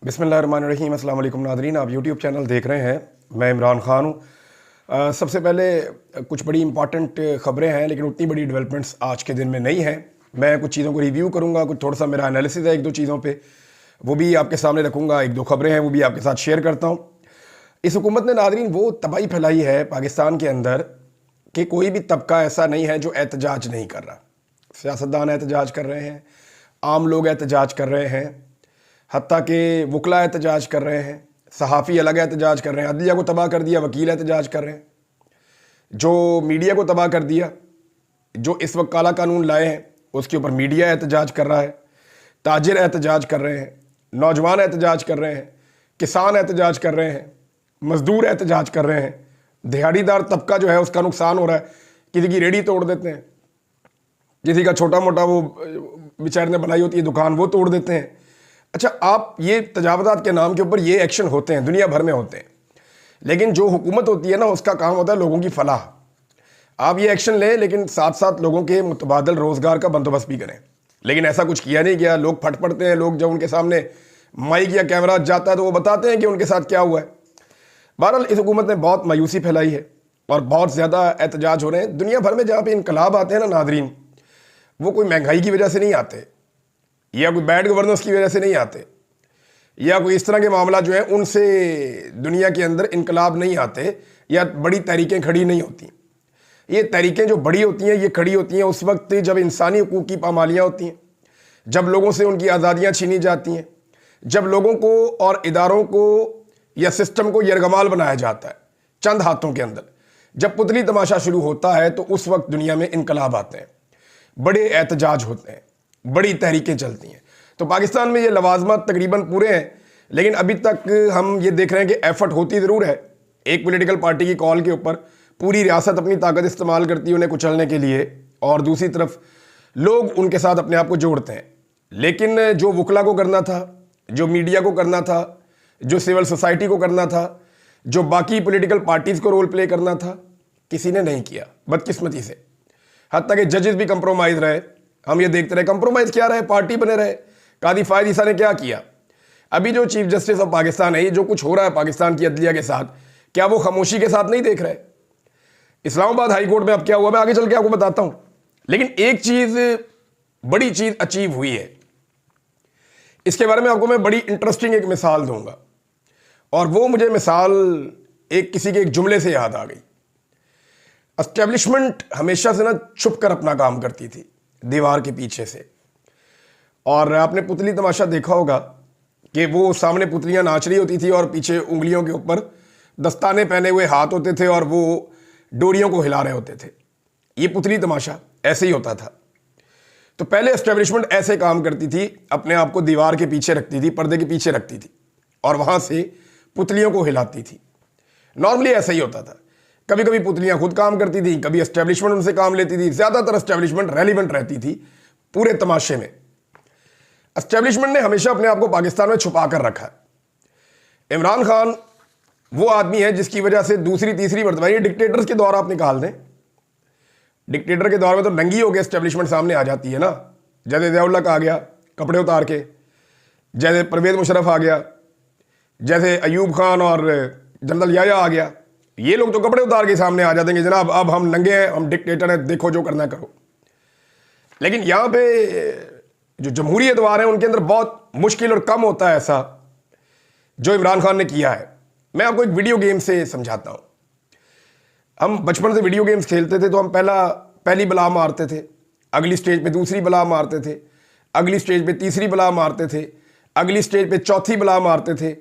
बिस्मिल्लाहिर्रहमानिर्रहीम। अस्सलाम वालेकुम नाज़रीन, आप यूट्यूब चैनल देख रहे हैं। मैं इमरान ख़ान हूँ। सबसे पहले कुछ बड़ी इंपॉर्टेंट ख़बरें हैं, लेकिन उतनी बड़ी डेवलपमेंट्स आज के दिन में नहीं हैं। मैं कुछ चीज़ों को रिव्यू करूँगा, कुछ थोड़ा सा मेरा एनालिसिस है एक दो चीज़ों पे, वो भी आपके सामने रखूँगा। एक दो ख़बरें हैं वो भी आपके साथ शेयर करता हूँ। इस हुकूमत ने नाज़रीन वो तबाही फैलाई है पाकिस्तान के अंदर कि कोई भी तबका ऐसा नहीं है जो एहतजाज नहीं कर रहा। सियासतदान एहतजाज कर रहे हैं, आम लोग एहतजाज कर रहे हैं, हत्ता के वकला एहतजाज कर रहे हैं, सहाफ़ी अलग एहतजाज कर रहे हैं। अदलिया को तबाह कर दिया, वकील एहतजाज कर रहे हैं। जो मीडिया को तबाह कर दिया, जो इस वक्त काला कानून लाए हैं, उसके ऊपर मीडिया एहतजाज कर रहा है, ताजिर एहतजाज कर रहे हैं, नौजवान एहतजाज कर रहे हैं, किसान एहतजाज कर रहे हैं, मजदूर एहतजाज कर रहे हैं। दिहाड़ीदार तबका जो है उसका नुकसान हो रहा है। किसी की रेडी तोड़ देते हैं, किसी का छोटा मोटा वो बेचारे ने बनाई होती है दुकान, वो तोड़ देते हैं। अच्छा, आप ये तजावज़ात के नाम के ऊपर ये एक्शन होते हैं, दुनिया भर में होते हैं, लेकिन जो हुकूमत होती है ना, उसका काम होता है लोगों की फलाह। आप ये एक्शन लें, लेकिन साथ साथ लोगों के मुतबादल रोज़गार का बंदोबस्त भी करें। लेकिन ऐसा कुछ किया नहीं गया। लोग फट पड़ते हैं, लोग जब उनके सामने माइक या कैमरा जाता है तो वो बताते हैं कि उनके साथ क्या हुआ है। बहरहाल इस हुकूमत ने बहुत मायूसी फैलाई है और बहुत ज़्यादा एहतजाज हो रहे हैं। दुनिया भर में जहाँ पर इनकलाब आते हैं ना नाज़रीन, वो कोई महंगाई की वजह से नहीं आते, या कोई बैड गवर्नेंस की वजह से नहीं आते, या कोई इस तरह के मामला जो है उनसे दुनिया के अंदर इनकलाब नहीं आते, या बड़ी तहरीकें खड़ी नहीं होती। ये तहरीकें जो बड़ी होती हैं, ये खड़ी होती हैं उस वक्त जब इंसानी हुकूक की पामालियाँ होती हैं, जब लोगों से उनकी आज़ादियाँ छीनी जाती हैं, जब लोगों को और इदारों को या सिस्टम को यरगमाल बनाया जाता है चंद हाथों के अंदर। जब पुतली तमाशा शुरू होता है तो उस वक्त दुनिया में इनकलाब आते हैं, बड़े एहतजाज होते हैं, बड़ी तहरीकें चलती हैं। तो पाकिस्तान में ये लवाजमत तकरीबन पूरे हैं, लेकिन अभी तक हम ये देख रहे हैं कि एफर्ट होती ज़रूर है। एक पॉलिटिकल पार्टी की कॉल के ऊपर पूरी रियासत अपनी ताकत इस्तेमाल करती है उन्हें कुचलने के लिए, और दूसरी तरफ लोग उनके साथ अपने आप को जोड़ते हैं। लेकिन जो वकला को करना था, जो मीडिया को करना था, जो सिविल सोसाइटी को करना था, जो बाकी पॉलिटिकल पार्टीज़ को रोल प्ले करना था, किसी ने नहीं किया बदकिस्मती से। हत्ता कि जजेस भी कंप्रोमाइज़ रहे। हम ये देखते रहे कंप्रोमाइज़ क्या रहे, पार्टी बने रहे। कादी फायद ईसा ने क्या किया? अभी जो चीफ जस्टिस ऑफ पाकिस्तान है, ये जो कुछ हो रहा है पाकिस्तान की अदलिया के साथ, क्या वो खामोशी के साथ नहीं देख रहे? इस्लामाबाद हाई कोर्ट में अब क्या हुआ मैं आगे चल के आपको बताता हूं। लेकिन एक चीज, बड़ी चीज अचीव हुई है, इसके बारे में आपको मैं बड़ी इंटरेस्टिंग एक मिसाल दूंगा। और वो मुझे मिसाल एक किसी के एक जुमले से याद आ गई। एस्टेब्लिशमेंट हमेशा से ना छुप कर अपना काम करती थी दीवार के पीछे से। और आपने पुतली तमाशा देखा होगा कि वो सामने पुतलियां नाच रही होती थी और पीछे उंगलियों के ऊपर दस्ताने पहने हुए हाथ होते थे और वो डोरियों को हिला रहे होते थे। ये पुतली तमाशा ऐसे ही होता था। तो पहले एस्टेब्लिशमेंट ऐसे काम करती थी, अपने आप को दीवार के पीछे रखती थी, पर्दे के पीछे रखती थी और वहां से पुतलियों को हिलाती थी। नॉर्मली ऐसा ही होता था। कभी कभी पुतलियां खुद काम करती थी, कभी एस्टेब्लिशमेंट उनसे काम लेती थी। ज्यादातर एस्टेब्लिशमेंट रेलिवेंट रहती थी पूरे तमाशे में। एस्टेब्लिशमेंट ने हमेशा अपने आप को पाकिस्तान में छुपा कर रखा है। इमरान खान वो आदमी है जिसकी वजह से दूसरी तीसरी मरतबा, ये डिक्टेटर्स के दौर आप निकाल दें, डिक्टेटर के दौर में तो नंगी होकर एस्टेब्लिशमेंट सामने आ जाती है ना। जैसे ज़ियाउल हक आ गया कपड़े उतार के, जैसे परवेज मुशर्रफ आ गया, जैसे अयूब खान और जनरल याया आ गया। ये लोग तो कपड़े उतार के सामने आ जाते हैं, जनाब अब हम नंगे हैं, हम डिक्टेटर हैं, देखो जो करना करो। लेकिन यहां पे जो जमहूरी एतवार हैं उनके अंदर बहुत मुश्किल और कम होता है ऐसा जो इमरान खान ने किया है। मैं आपको एक वीडियो गेम से समझाता हूं। हम बचपन से वीडियो गेम्स खेलते थे तो हम पहली बला मारते थे, अगली स्टेज पे दूसरी बला मारते थे, अगली स्टेज पे तीसरी बला मारते थे, अगली स्टेज पे चौथी बला मारते थे,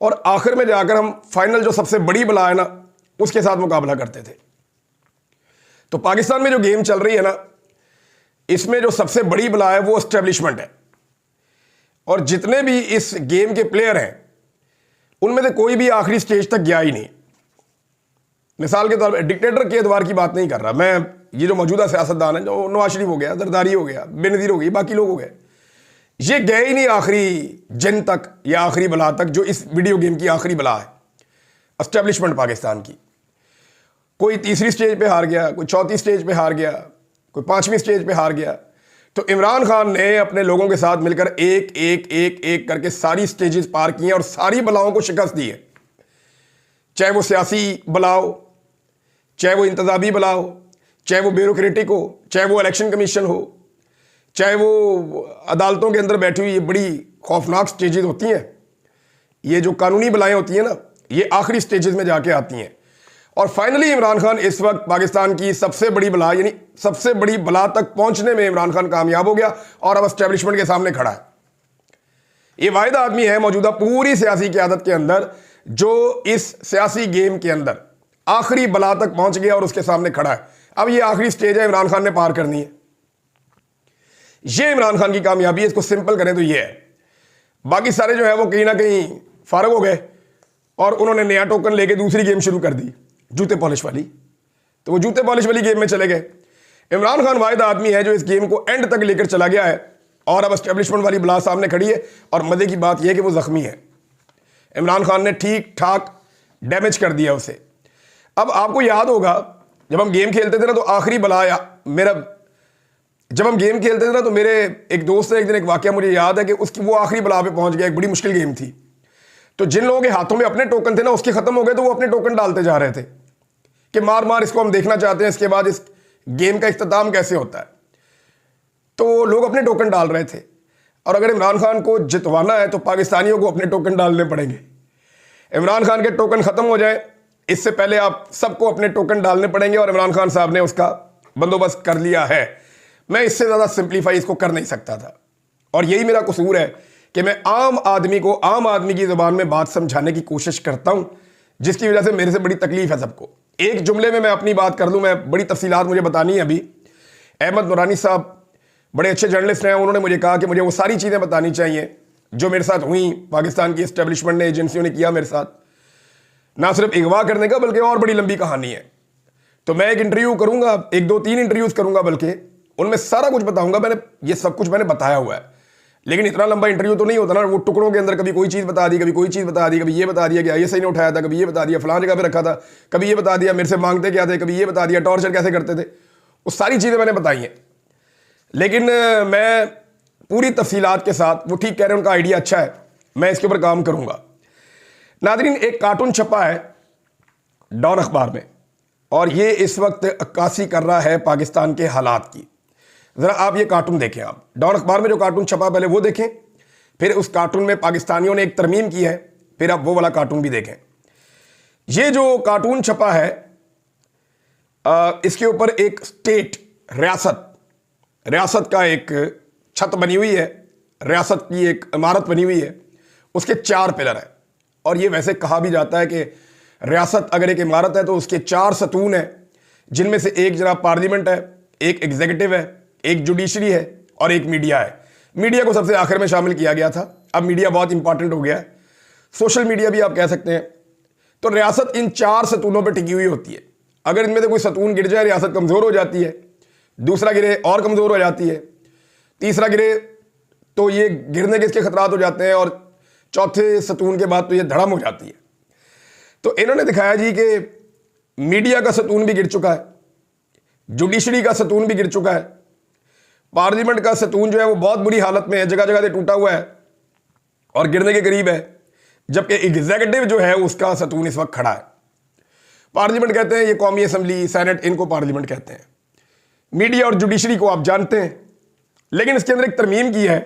और आखिर में जाकर हम फाइनल जो सबसे बड़ी बला है ना उसके साथ मुकाबला करते थे। तो पाकिस्तान में जो गेम चल रही है ना, इसमें जो सबसे बड़ी बला है वो एस्टेब्लिशमेंट है। और जितने भी इस गेम के प्लेयर हैं उनमें से कोई भी आखिरी स्टेज तक गया ही नहीं। मिसाल के तौर पर डिक्टेटर के एतबार की बात नहीं कर रहा मैं, ये जो मौजूदा सियासतदान है, जो नवाज शरीफ हो गया, जरदारी हो गया, बेनज़ीर हो गई, बाकी लोग हो गए, ये गए ही नहीं आखिरी जिन तक या आखिरी बला तक जो इस वीडियो गेम की आखिरी बला है एस्टेब्लिशमेंट पाकिस्तान की। कोई तीसरी स्टेज पे हार गया, कोई चौथी स्टेज पे हार गया, कोई पांचवी स्टेज पे हार गया। तो इमरान खान ने अपने लोगों के साथ मिलकर एक एक एक एक करके सारी स्टेजेस पार की हैं और सारी बलाओं को शिकस्त दी है। चाहे वो सियासी बलाओ, चाहे वो इंतजामी बलाओ, चाहे वो ब्यूरोक्रेटिक हो, चाहे वो इलेक्शन कमीशन हो, चाहे वो अदालतों के अंदर बैठी हुई ये बड़ी खौफनाक स्टेजेस होती हैं, ये जो कानूनी बलाएं होती हैं ना, ये आखिरी स्टेजेस में जाके आती हैं। और फाइनली इमरान खान इस वक्त पाकिस्तान की सबसे बड़ी बला, यानी सबसे बड़ी बला तक पहुंचने में इमरान खान कामयाब हो गया और अब एस्टेब्लिशमेंट के सामने खड़ा है। ये वाहिद आदमी है मौजूदा पूरी सियासी क़यादत के अंदर जो इस सियासी गेम के अंदर आखिरी बला तक पहुंच गया और उसके सामने खड़ा है। अब ये आखिरी स्टेज है, इमरान खान ने पार करनी है। ये इमरान खान की कामयाबी है। इसको सिंपल करें तो ये है। बाकी सारे जो है वो कहीं ना कहीं फारग हो गए और उन्होंने नया टोकन लेके दूसरी गेम शुरू कर दी, जूते पॉलिश वाली। तो वो जूते पॉलिश वाली गेम में चले गए। इमरान खान वाहिद आदमी है जो इस गेम को एंड तक लेकर चला गया है और अब एस्टेब्लिशमेंट वाली बला सामने खड़ी है। और मजे की बात यह है कि वो जख्मी है। इमरान खान ने ठीक ठाक डैमेज कर दिया उसे। अब आपको याद होगा जब हम गेम खेलते थे ना, तो आखिरी बला जब हम गेम खेलते थे ना, तो मेरे एक दोस्त ने एक दिन एक वाकया मुझे याद है कि उसकी वो आखिरी बला पे पहुंच गया। एक बड़ी मुश्किल गेम थी। तो जिन लोगों के हाथों में अपने टोकन थे ना, उसके खत्म हो गए, तो वो अपने टोकन डालते जा रहे थे कि मार मार इसको हम देखना चाहते हैं, इसके बाद इस गेम का इख्तिताम कैसे होता है। तो लोग अपने टोकन डाल रहे थे। और अगर इमरान खान को जितवाना है तो पाकिस्तानियों को अपने टोकन डालने पड़ेंगे। इमरान खान के टोकन खत्म हो जाए इससे पहले आप सबको अपने टोकन डालने पड़ेंगे और इमरान खान साहब ने उसका बंदोबस्त कर लिया है। मैं इससे ज़्यादा सिंप्लीफाई इसको कर नहीं सकता था। और यही मेरा कसूर है कि मैं आम आदमी को आम आदमी की ज़ुबान में बात समझाने की कोशिश करता हूं, जिसकी वजह से मेरे से बड़ी तकलीफ है सबको। एक जुमले में मैं अपनी बात कर लूं, मैं बड़ी तफसीलात मुझे बतानी है अभी। अहमद नूरानी साहब बड़े अच्छे जर्नलिस्ट हैं, उन्होंने मुझे कहा कि मुझे वो सारी चीज़ें बतानी चाहिए जो मेरे साथ हुई, पाकिस्तान की एस्टेब्लिशमेंट ने, एजेंसियों ने किया मेरे साथ। ना सिर्फ अगवा करने का बल्कि और बड़ी लंबी कहानी है। तो मैं एक इंटरव्यू करूंगा, 1 2 3 इंटरव्यूज करूंगा, बल्कि उनमें सारा कुछ बताऊंगा। मैंने ये सब कुछ मैंने बताया हुआ है, लेकिन इतना लंबा इंटरव्यू तो नहीं होता ना। वो टुकड़ों के अंदर कभी कोई चीज़ बता दी, कभी कोई चीज़ बता दी, कभी ये बता दिया कि ISI ने उठाया था, कभी ये बता दिया फलां जगह पे रखा था, कभी ये बता दिया मेरे से मांगते क्या थे, कभी ये बता दिया टॉर्चर कैसे करते थे। वो सारी चीज़ें मैंने बताई हैं, लेकिन मैं पूरी तफसीलात के साथ, वो ठीक कह रहे हैं, उनका आइडिया अच्छा है, मैं इसके ऊपर काम करूंगा। नादरीन, एक कार्टून छपा है डॉन अखबार में और ये इस वक्त अक्कासी कर रहा है पाकिस्तान के हालात की। ज़रा आप ये कार्टून देखें। आप डॉन अखबार में जो कार्टून छपा पहले वो देखें, फिर उस कार्टून में पाकिस्तानियों ने एक तरमीम की है, फिर आप वो वाला कार्टून भी देखें। ये जो कार्टून छपा है इसके ऊपर एक स्टेट, रियासत का एक छत बनी हुई है, रियासत की एक इमारत बनी हुई है, उसके 4 पिलर हैं। और ये वैसे कहा भी जाता है कि रियासत अगर एक इमारत है तो उसके 4 सतून हैं, जिनमें से एक जनाब पार्लियामेंट है, एक एग्जीक्यूटिव है, एक जुडिशरी है और एक मीडिया है। मीडिया को सबसे आखिर में शामिल किया गया था, अब मीडिया बहुत इंपॉर्टेंट हो गया है, सोशल मीडिया भी आप कह सकते हैं। तो रियासत इन 4 सतूनों पर टिकी हुई होती है। अगर इनमें से कोई सतून गिर जाए, रियासत कमज़ोर हो जाती है, दूसरा गिरे और कमज़ोर हो जाती है, तीसरा गिरे तो ये गिरने के इसके खतरात हो जाते हैं, और चौथे सतून के बाद तो ये धड़म हो जाती है। तो इन्होंने दिखाया जी कि मीडिया का सतून भी गिर चुका है, जुडिशरी का सतून भी गिर चुका है, पार्लियामेंट का सतून जो है वो बहुत बुरी हालत में है, जगह जगह से टूटा हुआ है और गिरने के करीब है, जबकि एग्जीक्यूटिव जो है उसका सतून इस वक्त खड़ा है। पार्लियामेंट कहते हैं ये कौमी असम्बली, सेनेट, इनको पार्लियामेंट कहते हैं। मीडिया और जुडिशरी को आप जानते हैं, लेकिन इसके अंदर एक तरमीम की है।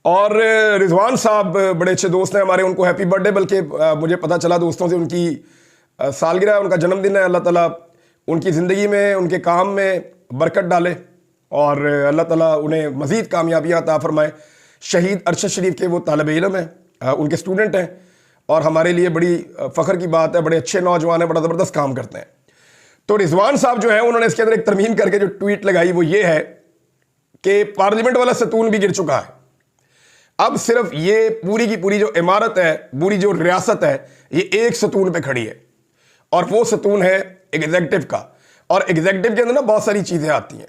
और रिजवान साहब बड़े अच्छे दोस्त हैं हमारे, उनको हैप्पी बर्थडे, बल्कि मुझे पता चला दोस्तों से उनकी सालगिरह है, उनका जन्मदिन है। अल्लाह ताला उनकी ज़िंदगी में, उनके काम में बरकत डाले और अल्लाह ताला उन्हें मज़ीद कामयाबियाँ अता फरमाए। शहीद अरशद शरीफ के वो तालिब इल्म हैं, उनके स्टूडेंट हैं और हमारे लिए बड़ी फ़ख्र की बात है, बड़े अच्छे नौजवान हैं, बड़ा ज़बरदस्त काम करते हैं। तो रिजवान साहब जो है उन्होंने इसके अंदर एक तरमीम करके जो ट्वीट लगाई वो ये है कि पार्लियामेंट वाला सतून भी गिर चुका है, अब सिर्फ ये पूरी की पूरी जो इमारत है, पूरी जो रियासत है, ये एक सतून पे खड़ी है और वो सतून है एग्जीक्यूटिव का। और एग्जीक्यूटिव के अंदर ना बहुत सारी चीज़ें आती हैं,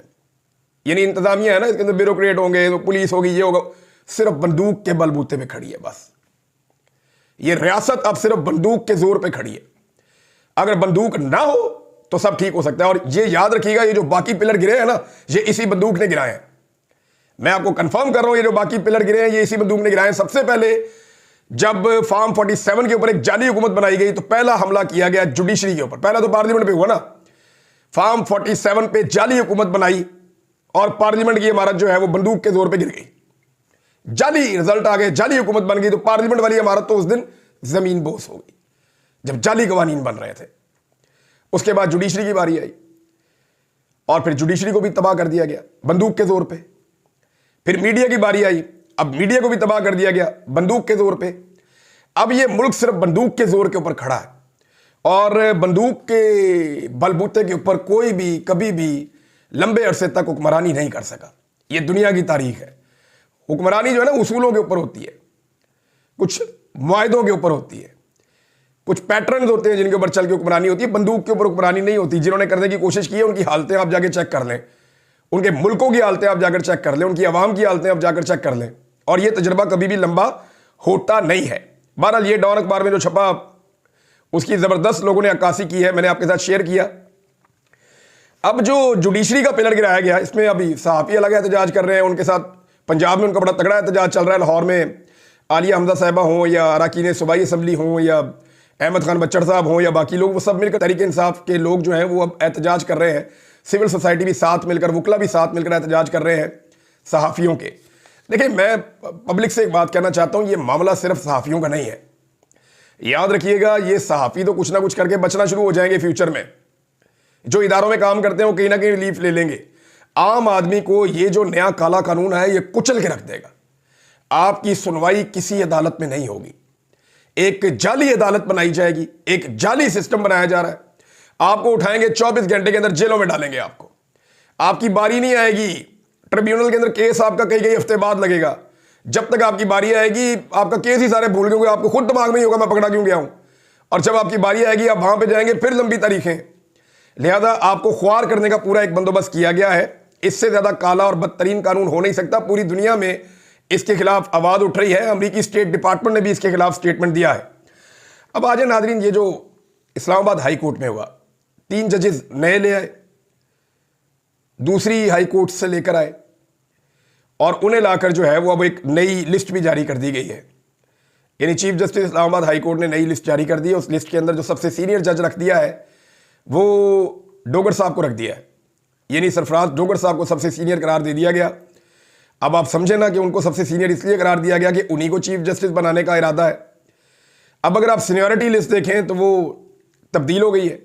यानी इंतजामिया है ना, इसके अंदर ब्यूरोक्रेट होंगे, तो पुलिस होगी, ये होगा, सिर्फ बंदूक के बलबूते पे खड़ी है बस। ये रियासत अब सिर्फ बंदूक के जोर पे खड़ी है। अगर बंदूक ना हो तो सब ठीक हो सकता है। और ये याद रखिएगा, ये जो बाकी पिलर गिरे हैं ना, ये इसी बंदूक ने गिराए हैं। मैं आपको कंफर्म कर रहा हूं, ये जो बाकी पिलर गिरे हैं ये इसी बंदूक ने गिराए हैं। सबसे पहले जब फॉर्म 47 के ऊपर एक जाली हुकूमत बनाई गई तो पहला हमला किया गया जुडिशरी के ऊपर। पहला तो पार्लियामेंट पे हुआ ना, फॉर्म 47 पे जाली हुकूमत बनाई और पार्लियामेंट की इमारत जो है वो बंदूक के जोर पे गिर गई। जाली रिजल्ट आ गए, जाली हुकूमत बन गई, तो पार्लियामेंट वाली इमारत तो उस दिन जमीन बोस हो गई जब जाली कवानीन बन रहे थे। उसके बाद जुडिशरी की बारी आई और फिर जुडिशरी को भी तबाह कर दिया गया बंदूक के जोर पे। फिर मीडिया की बारी आई, अब मीडिया को भी तबाह कर दिया गया बंदूक के जोर पे। अब ये मुल्क सिर्फ बंदूक के जोर के ऊपर खड़ा है और बंदूक के बलबूते के ऊपर कोई भी कभी भी लंबे अरसे तक हुक्मरानी नहीं कर सका। ये दुनिया की तारीख है। हुक्मरानी जो है ना उसूलों के ऊपर होती है, कुछ मुआहदों के ऊपर होती है, कुछ पैटर्न होते हैं जिनके ऊपर चल के हुक्मरानी होती है। बंदूक के ऊपर हुक्मरानी नहीं होती। जिन्होंने करने की कोशिश की है उनकी हालतें आप जाके चेक कर लें, उनके मुल्कों की हालतें आप जाकर चेक कर लें, उनकी आवाम की हालतें आप जाकर चेक कर लें, और ये तजर्बा कभी भी लंबा होता नहीं है। बहरहाल ये डॉन अखबार में जो छपा उसकी ज़बरदस्त लोगों ने अक्कासी की है, मैंने आपके साथ शेयर किया। अब जो जुडिशरी का पिलर गिराया गया, इसमें अभी सहाफ़ी अलग एहतजाज कर रहे हैं, उनके साथ पंजाब में उनका बड़ा तगड़ा एहतजाज चल रहा है। लाहौर में आलिया हमजा साहिबा हों या अरकान सूबाई असम्बली हों या अहमद खान बच्चर साहब हों या बाकी लोग, वो सब मिलकर तहरीक इंसाफ के लोग जो हैं वो अब एहतजाज कर रहे हैं। सिविल सोसाइटी भी साथ मिलकर, वकला भी साथ मिलकर एहतजाज कर रहे हैं सहाफ़ियों के। देखिए, मैं पब्लिक से एक बात कहना चाहता हूँ, ये मामला सिर्फ सहाफ़ियों का नहीं है। याद रखिएगा, ये सहाफ़ी तो कुछ ना कुछ करके बचना शुरू हो जाएंगे फ्यूचर में। जो इदारों में काम करते हैं वो कहीं ना कहीं रिलीफ ले लेंगे। आम आदमी को ये जो नया काला कानून है ये कुचल के रख देगा। आपकी सुनवाई किसी अदालत में नहीं होगी, एक जाली अदालत बनाई जाएगी, एक जाली सिस्टम बनाया जा रहा है। आपको उठाएंगे 24 घंटे के अंदर जेलों में डालेंगे। आपकी बारी नहीं आएगी ट्रिब्यूनल के अंदर, केस आपका कई हफ्ते बाद लगेगा। जब तक आपकी बारी आएगी आपका केस ही सारे भूल गए, आपको खुद दिमाग में ही होगा मैं पकड़ा क्यों गया हूं। और जब आपकी बारी आएगी आप वहां पे जाएंगे, फिर लंबी तारीखें। लिहाजा आपको ख्वार करने का पूरा एक बंदोबस्त किया गया है। इससे ज्यादा काला और बदतरीन कानून हो नहीं सकता। पूरी दुनिया में इसके खिलाफ आवाज उठ रही है। अमेरिकी स्टेट डिपार्टमेंट ने भी इसके खिलाफ स्टेटमेंट दिया है। अब आज नाजरीन, ये जो इस्लामाबाद हाई कोर्ट में हुआ, 3 जजेस नए ले आए, दूसरी हाई कोर्ट से लेकर आए और उन्हें लाकर जो है वो अब एक नई लिस्ट भी जारी कर दी गई है। यानी chief justice Islamabad high court ने नई लिस्ट जारी कर दी है। उस लिस्ट के अंदर जो सबसे सीनियर जज रख दिया है वो डोगर साहब को रख दिया है। यानी सरफराज डोगर साहब को सबसे सीनियर करार दे दिया गया। अब आप समझे ना कि उनको सबसे सीनियर इसलिए करार दिया गया कि उन्हीं को चीफ जस्टिस बनाने का इरादा है। अब अगर आप सीनियरिटी लिस्ट देखें तो वो तब्दील हो गई है।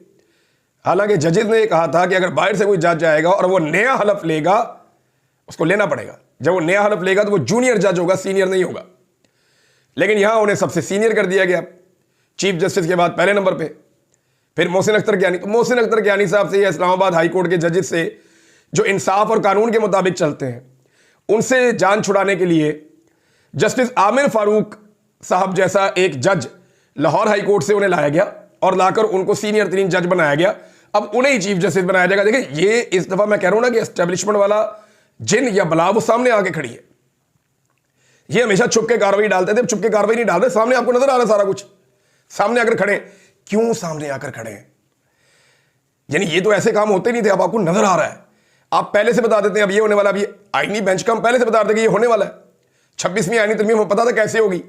हालांकि जजेस ने कहा था कि अगर बाहर से कोई जज आएगा और वो नया हलफ लेगा, उसको लेना पड़ेगा। जब वो नया हलफ लेगा तो वो जूनियर जज होगा, सीनियर नहीं होगा। लेकिन यहां उन्हें सबसे सीनियर कर दिया गया, चीफ जस्टिस के बाद पहले नंबर पे। फिर मोहसिन अख्तर ज्ञानी, तो मोहसिन अख्तर ज्ञानी साहब से या इस्लामाबाद हाई कोर्ट के जजेस से जो इंसाफ और कानून के मुताबिक चलते हैं, उनसे जान छुड़ाने के लिए जस्टिस आमिर फारूक साहब जैसा एक जज लाहौर हाई कोर्ट से उन्हें लाया गया और लाकर उनको सीनियर तरीन जज बनाया गया। अब उन्हें ही चीफ जस्टिस बनाया जाएगा। देखिए, ये इस दफा मैं कह रहा हूं ना कि एस्टेब्लिशमेंट वाला जिन या बला वो सामने आके खड़ी है। ये हमेशा छुप के कार्रवाई डालते थे, छुप के कार्रवाई नहीं डाल रहे, सामने आपको नजर आ रहा है सारा कुछ। सामने आकर खड़े, क्यों सामने आकर खड़े हैं? यानी ये तो ऐसे काम होते नहीं थे, अब आपको नजर आ रहा है। आप पहले से बता देते हैं अब ये होने वाला, अब ये आईनी बेंच का हम पहले से बता देते कि ये होने वाला है। 26वीं आईनी तरमीम हमें पता था कैसे होगी।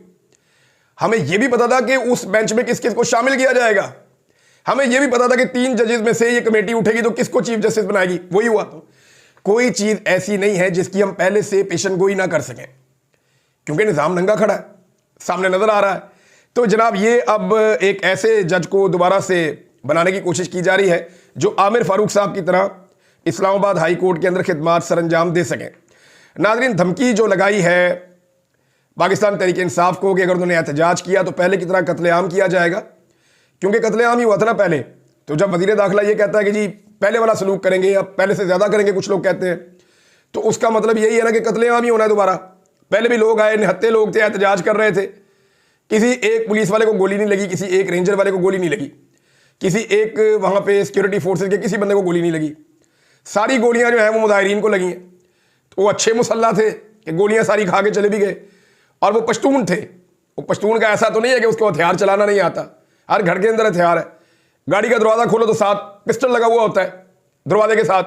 हमें यह भी पता था कि उस बेंच में किस किस को शामिल किया जाएगा। हमें यह भी पता था कि 3 जजेस में से ये कमेटी उठेगी तो किसको चीफ जस्टिस बनाएगी। वही हुआ। तो कोई चीज ऐसी नहीं है जिसकी हम पहले से पेशन गोई ना कर सकें, क्योंकि निजाम नंगा खड़ा है, सामने नजर आ रहा है। तो जनाब, ये अब एक ऐसे जज को दोबारा से बनाने की कोशिश की जा रही है जो आमिर फारूक साहब की तरह इस्लामाबाद हाई कोर्ट के अंदर खिदमात सर अंजाम दे सकें। नाजरीन, धमकी जो लगाई है पाकिस्तान तहरीक इंसाफ को कि अगर उन्होंने एहतजाज किया तो पहले की तरह कत्लेआम किया जाएगा, क्योंकि कत्लेआम ही हुआ था ना पहले। तो जब वजीर दाखिला ये कहता है कि जी पहले वाला सलूक करेंगे या पहले से ज्यादा करेंगे, कुछ लोग कहते हैं, तो उसका मतलब यही है ना कि कत्लेआम ही होना है दोबारा। पहले भी लोग आए, निहत्ते लोग थे, एहतजाज कर रहे थे, किसी एक पुलिस वाले को गोली नहीं लगी, किसी एक रेंजर वाले को गोली नहीं लगी, किसी एक वहां पे सिक्योरिटी फोर्सेज के किसी बंदे को गोली नहीं लगी। सारी गोलियां जो है वो मुजाहिरीन को लगी हैं। तो वो अच्छे मुसल्ला थे कि गोलियां सारी खा के चले भी गए, और वो पश्तून थे। वो पश्तून का ऐसा तो नहीं है कि उसको हथियार चलाना नहीं आता, हर घर के अंदर हथियार है। गाड़ी का दरवाज़ा खोलो तो साथ पिस्टल लगा हुआ होता है दरवाजे के साथ।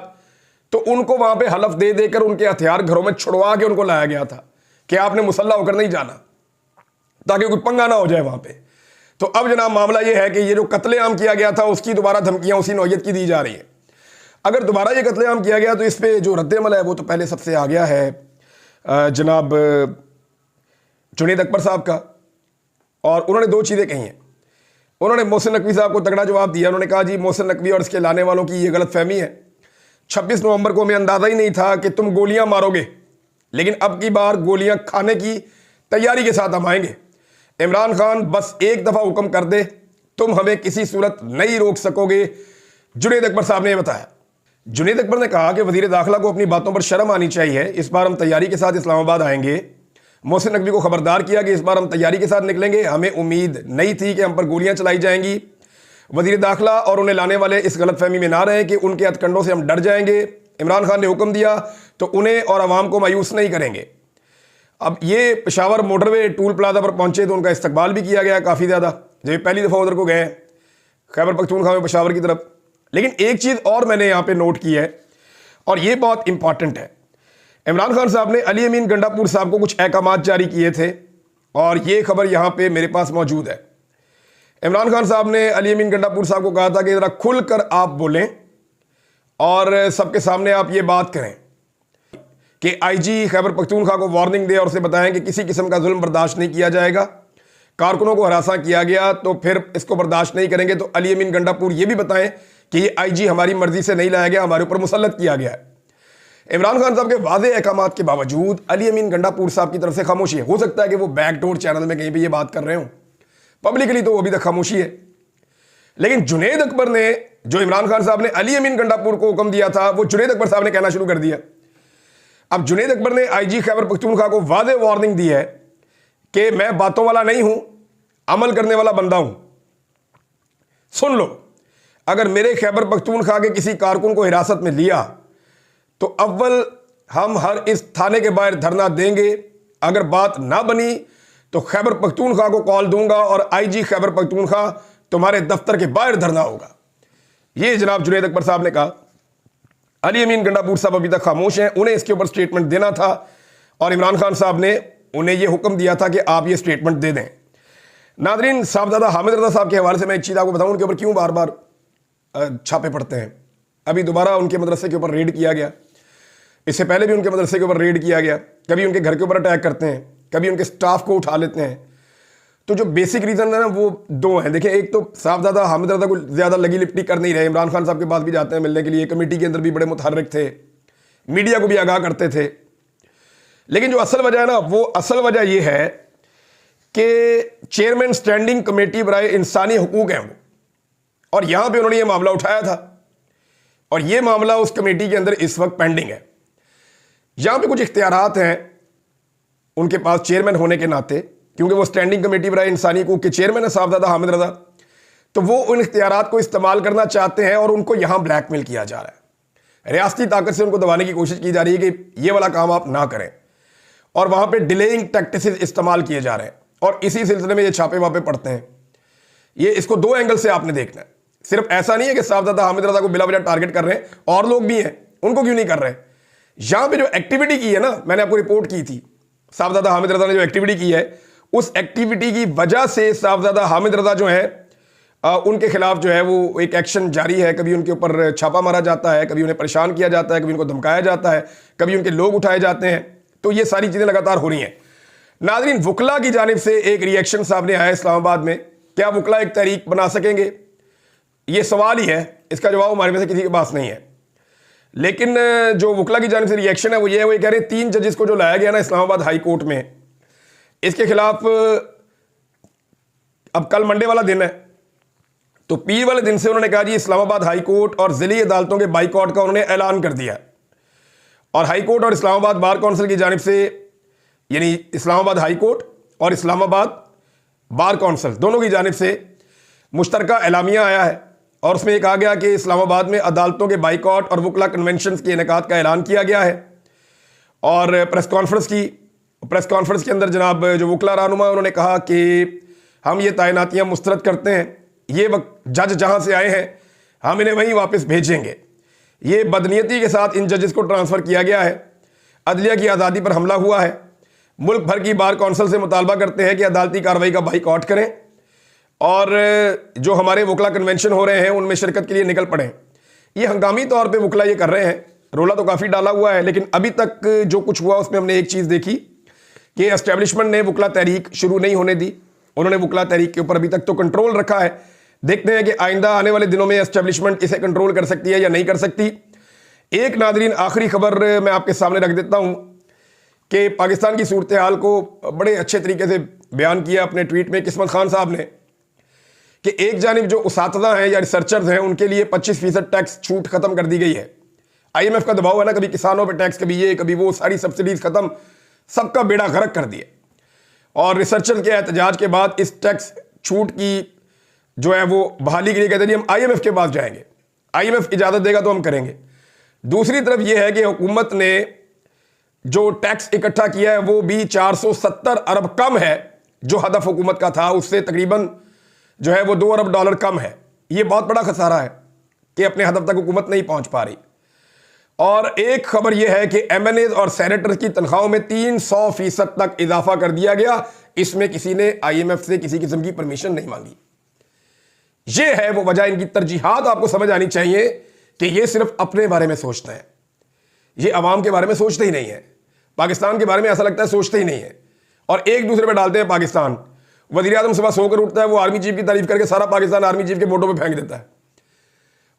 तो उनको वहां पे हलफ दे देकर उनके हथियार घरों में छुड़वा के उनको लाया गया था कि आपने मुसल्ला होकर नहीं जाना, ताकि कोई पंगा ना हो जाए वहां पे। तो अब जनाब मामला यह है कि ये जो कत्लेआम किया गया था उसकी दोबारा धमकियां उसी नौयत की दी जा रही हैं। अगर दोबारा ये कत्लेआम किया गया तो इस पर जो रद्द-ए-अमल है वो तो पहले सबसे आ गया है जनाब जुनैद अकबर साहब का, और उन्होंने दो चीज़ें कही हैं। उन्होंने मोहसिन नकवी साहब को तगड़ा जवाब दिया। उन्होंने कहा जी मोहसिन नकवी और इसके लाने वालों की ये गलत फहमी है, 26 नवंबर को हमें अंदाज़ा ही नहीं था कि तुम गोलियां मारोगे, लेकिन अब की बार गोलियां खाने की तैयारी के साथ हम आएंगे। इमरान खान बस एक दफ़ा हुक्म कर दे, तुम हमें किसी सूरत नहीं रोक सकोगे, जुनैद अकबर साहब ने यह बताया। जुनैद अकबर ने कहा कि वज़ीर दाखिला को अपनी बातों पर शर्म आनी चाहिए, इस बार हम तैयारी के साथ इस्लामाबाद आएंगे। मोहसिन नकवी को खबरदार किया कि इस बार हम तैयारी के साथ निकलेंगे, हमें उम्मीद नहीं थी कि हम पर गोलियां चलाई जाएंगी। वज़ीर दाखिला और उन्हें लाने वाले इस गलतफहमी में ना रहें कि उनके हथकंडों से हम डर जाएंगे। इमरान खान ने हुक्म दिया तो उन्हें और आवाम को मायूस नहीं करेंगे। अब ये पेशावर मोटरवे टूल प्लाजा पर पहुंचे तो उनका इस्तकबाल भी किया गया काफ़ी ज़्यादा, जब पहली दफ़ा उधर को गए खैबर पख्तूनख्वा में पेशावर की तरफ। लेकिन एक चीज़ और मैंने यहाँ पे नोट की है और ये बहुत इंपॉर्टेंट है। इमरान खान साहब ने अली अमीन गंडापुर साहब को कुछ अहकामात जारी किए थे और ये खबर यहाँ पे मेरे पास मौजूद है। इमरान खान साहब ने अली अमीन गंडापुर साहब को कहा था कि ज़रा खुल कर आप बोलें और सबके सामने आप ये बात करें कि आईजी खैबर पख्तूनख्वा को वार्निंग दे और उसे बताएं कि किसी किस्म का जुल्म बर्दाश्त नहीं किया जाएगा। कारकुनों को हरासा किया गया तो फिर इसको बर्दाश्त नहीं करेंगे। तो अली अमीन गंडापुर ये भी बताएं कि ये आईजी हमारी मर्जी से नहीं लाया गया, हमारे ऊपर मुसल्लत किया गया है। इमरान खान साहब के वाज़ेह अहकामात के बावजूद अली अमीन गंडापुर साहब की तरफ से खामोशी है। हो सकता है कि वो बैकडोर चैनल में कहीं पे ये बात कर रहे हो, पब्लिकली तो वो अभी तक खामोशी है। लेकिन जुनैद अकबर ने, जो इमरान खान साहब ने अली अमीन गंडापुर को हुक्म दिया था, वो जुनैद अकबर साहब ने कहना शुरू कर दिया। अब जुनैद अकबर ने आईजी खैबर पख्तूनख्वा को वाज़ेह वार्निंग दी है कि मैं बातों वाला नहीं हूं, अमल करने वाला बंदा हूं। सुन लो, अगर मेरे खैबर पख्तूनख्वा के किसी कारकुन को हिरासत में लिया तो अव्वल हम हर इस थाने के बाहर धरना देंगे, अगर बात ना बनी तो खैबर पख्तूनख्वा को कॉल दूंगा और आईजी खैबर पख्तूनख्वा तुम्हारे दफ्तर के बाहर धरना होगा। ये जनाब जुनैद अकबर साहब ने कहा। अली अमीन गंडापुर साहब अभी तक खामोश हैं, उन्हें इसके ऊपर स्टेटमेंट देना था और इमरान खान साहब ने उन्हें यह हुक्म दिया था कि आप ये स्टेटमेंट दे दें। नादरीन, साहबजादा हामिद रज़ा साहब के हवाले से मैं एक चीज़ आपको बताऊं, उनके ऊपर क्यों बार बार छापे पड़ते हैं। अभी दोबारा उनके मदरसे के ऊपर रेड किया गया, इससे पहले भी उनके मदरसे के ऊपर रेड किया गया। कभी उनके घर के ऊपर अटैक करते हैं, कभी उनके स्टाफ को उठा लेते हैं। तो जो बेसिक रीज़न है ना वो दो हैं। देखिए, एक तो साहबजादा हामिद रज़ा को ज़्यादा लगी लिपटी कर नहीं रहे, इमरान खान साहब के पास भी जाते हैं मिलने के लिए, कमेटी के अंदर भी बड़े मुतहर्रिक थे, मीडिया को भी आगाह करते थे। लेकिन जो असल वजह है ना, वो असल वजह ये है कि चेयरमैन स्टैंडिंग कमेटी बराए इंसानी हकूक़ हैं वो, और यहाँ पर उन्होंने ये मामला उठाया था और ये मामला उस कमेटी के अंदर इस वक्त पेंडिंग है। यहाँ पे कुछ इख्तियारात हैं उनके पास चेयरमैन होने के नाते, क्योंकि वो स्टैंडिंग कमेटी बराए इंसानी हकूक़ के चेयरमैन है साहबजादा हामिद रज़ा, तो वो उन इख्तियारात को इस्तेमाल करना चाहते हैं और उनको यहाँ ब्लैकमेल किया जा रहा है। रियासती ताकत से उनको दबाने की कोशिश की जा रही है कि ये वाला काम आप ना करें, और वहाँ पर डिलेइंग टैक्टिक्स इस्तेमाल किए जा रहे हैं और इसी सिलसिले में ये छापे वापे पड़ते हैं। ये इसको दो एंगल से आपने देखना है। सिर्फ ऐसा नहीं है कि साहबजादा हामिद रज़ा को बिला वजह टारगेट कर रहे हैं, और लोग भी हैं, उनको क्यों नहीं कर रहे। यहां पे जो एक्टिविटी की है ना, मैंने आपको रिपोर्ट की थी, साहबजादा हामिद रज़ा ने जो एक्टिविटी की है, उस एक्टिविटी की वजह से साहबजादा हामिद रज़ा जो है उनके खिलाफ जो है वो एक एक्शन जारी है। कभी उनके ऊपर छापा मारा जाता है, कभी उन्हें परेशान किया जाता है, कभी उनको धमकाया जाता है, कभी उनके लोग उठाए जाते हैं। तो ये सारी चीज़ें लगातार हो रही हैं। नाज़रीन, वकला की जानिब से एक रिएक्शन सामने आया इस्लामाबाद में। क्या वकला एक तहरीक बना सकेंगे? ये सवाल ही है, इसका जवाब हमारे में से किसी के पास नहीं है। लेकिन जो वकला की जानिब से रिएक्शन है वो ये है, वो कह रहे हैं 3 जजेस को जो लाया गया ना इस्लामाबाद हाई कोर्ट में, इसके खिलाफ अब कल मंडे वाला दिन है, तो पीर वाले दिन से उन्होंने कहा जी इस्लामाबाद हाई कोर्ट और ज़िली अदालतों के बाइकआउट का उन्होंने ऐलान कर दिया। और हाई कोर्ट और इस्लामाबाद बार काउंसिल की जानिब से, यानी इस्लामाबाद हाई कोर्ट और इस्लामाबाद बार काउंसिल दोनों की जानिब से मुश्तरका एलामिया आया है और उसमें कहा गया कि इस्लामाबाद में अदालतों के बाइकआउट और वकला कन्वेंशन के इनेकाद का ऐलान किया गया है। और प्रेस कॉन्फ्रेंस के अंदर जनाब जो वकला रहनुमा उन्होंने कहा कि हम ये तैनातियाँ मुस्तरद करते हैं ये जज जहां से आए हैं हम इन्हें वहीं वापस भेजेंगे। ये बदनीयती के साथ इन जजेस को ट्रांसफ़र किया गया है। अदलिया की आज़ादी पर हमला हुआ है। मुल्क भर की बार कौंसिल से मुतालबा करते हैं कि अदालती कार्रवाई का बाइकआउट करें और जो हमारे वकला कन्वेंशन हो रहे हैं उनमें शिरकत के लिए निकल पड़ें। ये हंगामी तौर पे वकला ये कर रहे हैं। रोला तो काफ़ी डाला हुआ है, लेकिन अभी तक जो कुछ हुआ उसमें हमने एक चीज़ देखी कि एस्टेब्लिशमेंट ने वकला तहरीक शुरू नहीं होने दी। उन्होंने वकला तहरीक के ऊपर अभी तक तो कंट्रोल रखा है। देखते हैं कि आइंदा आने वाले दिनों में एस्टेब्लिशमेंट इसे कंट्रोल कर सकती है या नहीं कर सकती। एक नादरीन आखिरी खबर मैं आपके सामने रख देता हूँ कि पाकिस्तान की सूरत हाल को बड़े अच्छे तरीके से बयान किया अपने ट्वीट में किस्मत खान साहब ने कि एक जानिब जो उसातिज़ा हैं या रिसर्चर्स हैं उनके लिए 25% टैक्स छूट खत्म कर दी गई है। IMF का दबाव है ना, कभी किसानों पे टैक्स, कभी ये कभी वो, सारी सब्सिडीज खत्म, सबका बेड़ा गर्क कर दिया। और रिसर्चर के एहतजाज के बाद इस टैक्स छूट की जो है वो बहाली के लिए कहते हैं हम IMF के पास जाएंगे, IMF इजाज़त देगा तो हम करेंगे। दूसरी तरफ यह है कि हुकूमत ने जो टैक्स इकट्ठा किया है वो भी 470 अरब कम है जो हदफ हुकूमत का था, उससे तकरीबन जो है वो $2 अरब कम है। ये बहुत बड़ा खसारा है कि अपने हदफ तक हुकूमत नहीं पहुंच पा रही। और एक खबर यह है कि MNAs और सेनेटर्स की तनख्वाहों में 300% तक इजाफा कर दिया गया। इसमें किसी ने IMF से किसी किस्म की परमिशन नहीं मांगी। यह है वो वजह। इनकी तरजीहात आपको समझ आनी चाहिए कि ये सिर्फ अपने बारे में सोचते हैं, ये अवाम के बारे में सोचते ही नहीं है। पाकिस्तान के बारे में ऐसा लगता है सोचते ही नहीं है और एक दूसरे पे डालते हैं पाकिस्तान। वज़ीर आज़म सुबह सोकर उठता है, वो आर्मी चीफ की तारीफ करके सारा पाकिस्तान आर्मी चीफ के बोटों पे फेंक देता है।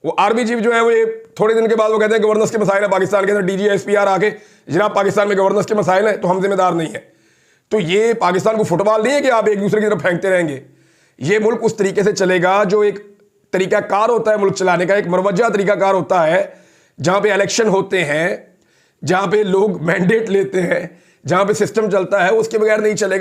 वो आर्मी चीफ जो है वो ये थोड़े दिन के बाद वो कहते हैं गवर्नेंस के मसाइल है पाकिस्तान के अंदर, DG SPR आके जनाब पाकिस्तान में गवर्नेंस के मसाइल हैं तो हम जिम्मेदार नहीं है। तो ये पाकिस्तान को फुटबॉल नहीं है कि आप एक दूसरे की तरफ फेंकते रहेंगे। ये मुल्क उस तरीके से चलेगा जो एक तरीकाकार होता है मुल्क चलाने का, एक मरवजा तरीकाकार होता है जहां पे इलेक्शन होते हैं, जहां पे लोग मैंडेट लेते हैं, जहां पे सिस्टम चलता है, उसके बगैर नहीं चलेगा।